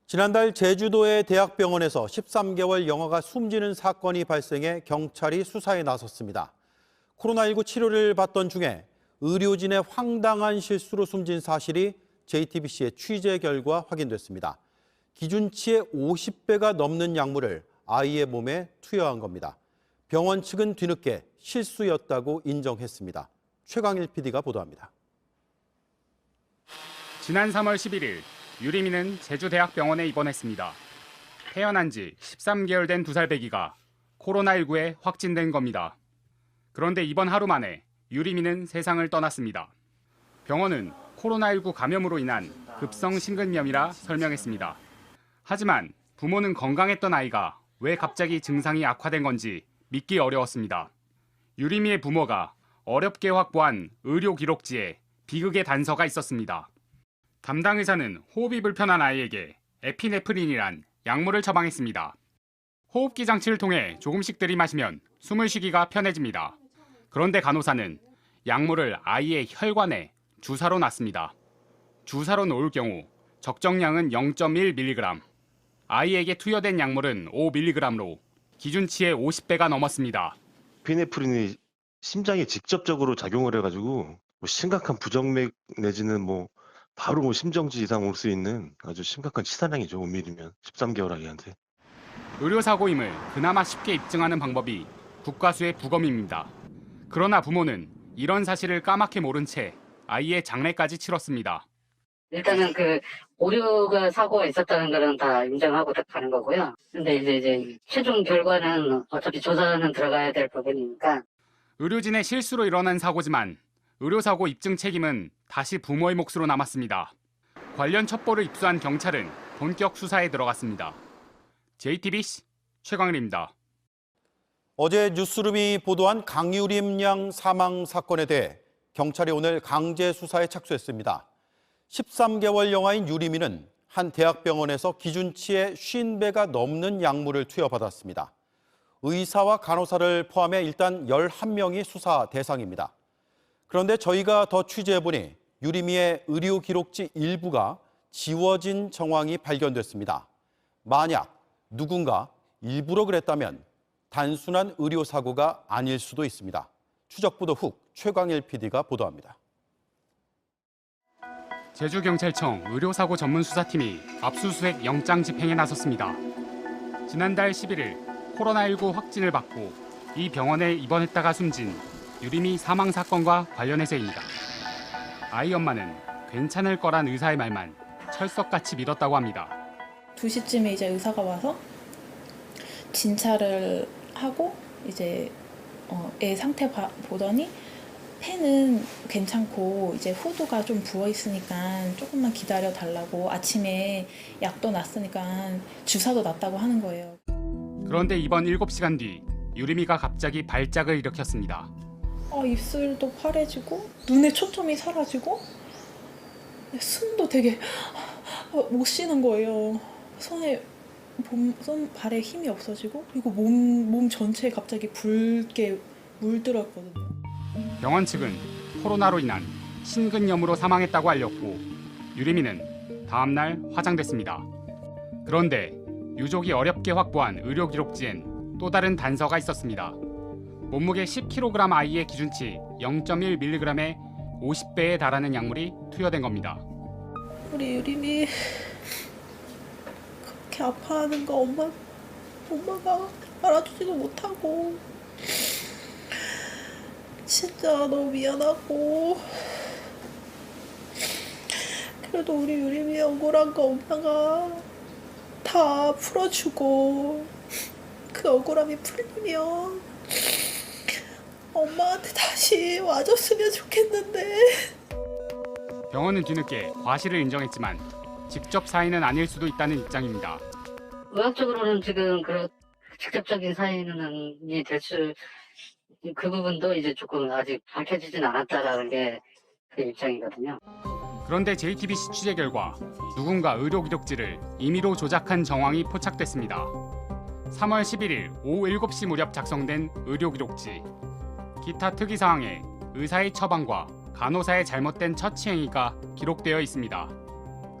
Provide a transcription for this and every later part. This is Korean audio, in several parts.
지난달 제주도의 대학병원에서 13개월 영아가 숨지는 사건이 발생해 경찰이 수사에 나섰습니다. 코로나19 치료를 받던 중에 의료진의 황당한 실수로 숨진 사실이 JTBC의 취재 결과 확인됐습니다. 기준치의 50배가 넘는 약물을 아이의 몸에 투여한 겁니다. 병원 측은 뒤늦게 실수였다고 인정했습니다. 최강일 PD가 보도합니다. 지난 3월 11일 유리미는 제주대학병원에 입원했습니다. 태어난 지 13개월 된 2살 배기가 코로나19에 확진된 겁니다. 그런데 이번 하루 만에 유리미는 세상을 떠났습니다. 병원은 코로나19 감염으로 인한 급성 심근염이라 설명했습니다. 하지만 부모는 건강했던 아이가 왜 갑자기 증상이 악화된 건지 믿기 어려웠습니다. 유리미의 부모가 어렵게 확보한 의료 기록지에 비극의 단서가 있었습니다. 담당 의사는 호흡이 불편한 아이에게 에피네프린이란 약물을 처방했습니다. 호흡기 장치를 통해 조금씩 들이마시면 숨을 쉬기가 편해집니다. 그런데 간호사는 약물을 아이의 혈관에 주사로 놨습니다. 주사로 놓을 경우 적정량은 0.1mg, 아이에게 투여된 약물은 5mg로 기준치의 50배가 넘었습니다. 에피네프린이 심장에 직접적으로 작용을 해가지고 심각한 부정맥 내지는 바로 심정지 이상 올 수 있는 아주 심각한 치사량이죠. 5mm면 13개월 아이한테. 의료사고임을 그나마 쉽게 입증하는 방법이 국가수의 부검입니다. 그러나 부모는 이런 사실을 까맣게 모른 채 아이의 장례까지 치렀습니다. 일단은 오류가 사고가 있었다는 거는 다 인정하고 딱 가는 거고요. 근데 이제 최종 결과는 어차피 조사는 들어가야 될 부분이니까. 의료진의 실수로 일어난 사고지만 의료사고 입증 책임은 다시 부모의 몫으로 남았습니다. 관련 첩보를 입수한 경찰은 본격 수사에 들어갔습니다. JTBC 최광일입니다. 어제 뉴스룸이 보도한 강유림 양 사망 사건에 대해 경찰이 오늘 강제 수사에 착수했습니다. 13개월 영아인 유리미는 한 대학병원에서 기준치의 50배가 넘는 약물을 투여받았습니다. 의사와 간호사를 포함해 일단 11명이 수사 대상입니다. 그런데 저희가 더 취재해보니 유리미의 의료 기록지 일부가 지워진 정황이 발견됐습니다. 만약 누군가 일부러 그랬다면 단순한 의료사고가 아닐 수도 있습니다. 추적보도 훅 최광일 PD가 보도합니다. 제주경찰청 의료사고 전문수사팀이 압수수색 영장 집행에 나섰습니다. 지난달 11일 코로나19 확진을 받고 이 병원에 입원했다가 숨진 유리미 사망 사건과 관련해서입니다. 아이 엄마는 괜찮을 거란 의사의 말만 철석같이 믿었다고 합니다. 2시쯤에 이제 의사가 와서 진찰을 하고 이제 애 상태 보더니 폐는 괜찮고 이제 후두가 좀 부어 있으니까 조금만 기다려 달라고, 아침에 약도 놨으니까 주사도 놨다고 하는 거예요. 그런데 이번 7시간 뒤 유리미가 갑자기 발작을 일으켰습니다. 입술도 파래지고 눈에 초점이 사라지고 숨도 되게 못 쉬는 거예요. 손 발에 힘이 없어지고, 그리고 몸 전체에 갑자기 붉게 물들었거든요. 병원 측은 코로나로 인한 심근염으로 사망했다고 알렸고 유리미는 다음 날 화장됐습니다. 그런데 유족이 어렵게 확보한 의료 기록지엔 또 다른 단서가 있었습니다. 몸무게 10kg 아이의 기준치 0.1mg의 50배에 달하는 약물이 투여된 겁니다. 우리 유림이 그렇게 아파하는 거 엄마가 알아주지도 못하고 진짜 너무 미안하고, 그래도 우리 유림이 억울한 거 엄마가 다 풀어주고 그 억울함이 풀리면 엄마한테 다시 와줬으면 좋겠는데. 병원은 뒤늦게 과실을 인정했지만 직접 사인은 아닐 수도 있다는 입장입니다. 의학적으로는 지금 직접적인 사인이 그 부분도 이제 조금 아직 밝혀지진 않았다라는 게 그 입장이거든요. 그런데 JTBC 취재 결과 누군가 의료 기록지를 임의로 조작한 정황이 포착됐습니다. 3월 11일 오후 7시 무렵 작성된 의료 기록지. 기타 특이사항에 의사의 처방과 간호사의 잘못된 처치 행위가 기록되어 있습니다.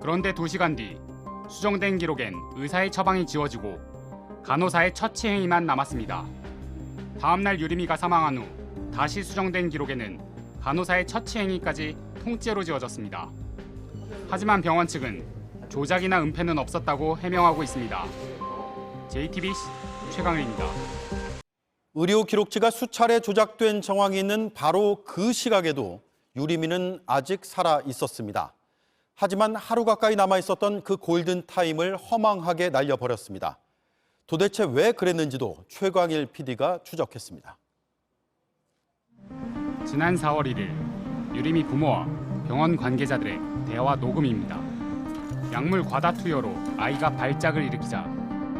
그런데 2시간 뒤 수정된 기록엔 의사의 처방이 지워지고 간호사의 처치 행위만 남았습니다. 다음 날 유림이가 사망한 후 다시 수정된 기록에는 간호사의 처치 행위까지 통째로 지워졌습니다. 하지만 병원 측은 조작이나 은폐는 없었다고 해명하고 있습니다. JTBC 최강일입니다. 의료 기록지가 수차례 조작된 정황이 있는 바로 그 시각에도 유리미는 아직 살아 있었습니다. 하지만 하루 가까이 남아 있었던 그 골든타임을 허망하게 날려버렸습니다. 도대체 왜 그랬는지도 최광일 PD가 추적했습니다. 지난 4월 1일 유림이 부모와 병원 관계자들의 대화 녹음입니다. 약물 과다 투여로 아이가 발작을 일으키자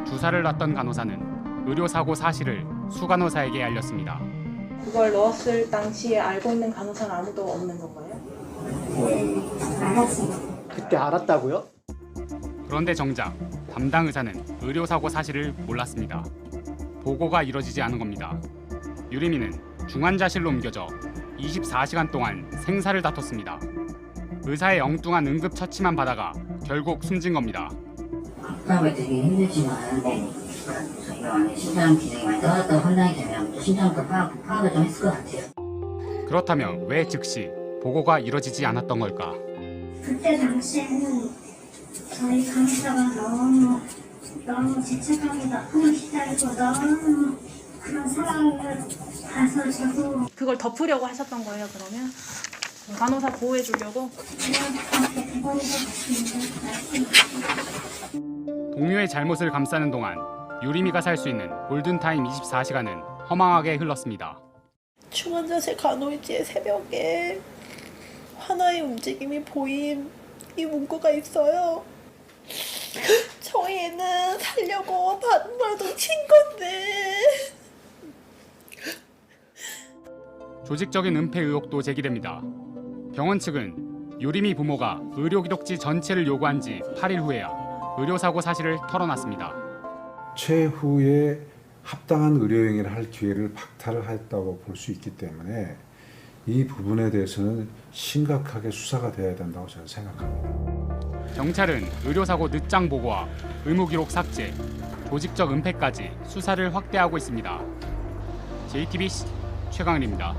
주사를 놨던 간호사는 의료사고 사실을 수간호사에게 알렸습니다. 그걸 넣었을 당시에 알고 있는 간호사는 아무도 없는 건가요? 그때 알았다고요? 그런데 정작 담당 의사는 의료사고 사실을 몰랐습니다. 보고가 이뤄지지 않은 겁니다. 유림이는 중환자실로 옮겨져 24시간 동안 생사를 다퉜습니다. 의사의 엉뚱한 응급처치만 받아가 결국 숨진 겁니다. 압박을 되게 힘들지만 저희가 심장 기능이 많이 떨어졌다고 판단이 되면 또 심장도 파악을 좀 했을 것 같아요. 그렇다면 왜 즉시 보고가 이뤄지지 않았던 걸까? 그때 당시에는 저희 간호사가 너무 죄책감이 너무 기다리고 너무 그런 상황을 봐서 저도 그걸 덮으려고 하셨던 거예요, 그러면? 간호사 보호해 주려고? 그냥 그렇게 돼버린 것 같습니다. 동료의 잘못을 감싸는 동안 유림이가 살 수 있는 골든타임 24시간은 허망하게 흘렀습니다. 중환자실 간호일지의 새벽에 하나의 움직임이 보인 이 문구가 있어요. 저희 애는 살려고 반발도 친 건데. 조직적인 은폐 의혹도 제기됩니다. 병원 측은 유림이 부모가 의료기록지 전체를 요구한 지 8일 후에야 의료사고 사실을 털어놨습니다. 최후에 합당한 의료행위를 할 기회를 박탈을 했다고 볼 수 있기 때문에 이 부분에 대해서는 심각하게 수사가 돼야 된다고 저는 생각합니다. 경찰은 의료사고 늦장 보고와 의무기록 삭제, 조직적 은폐까지 수사를 확대하고 있습니다. JTBC 최강일입니다.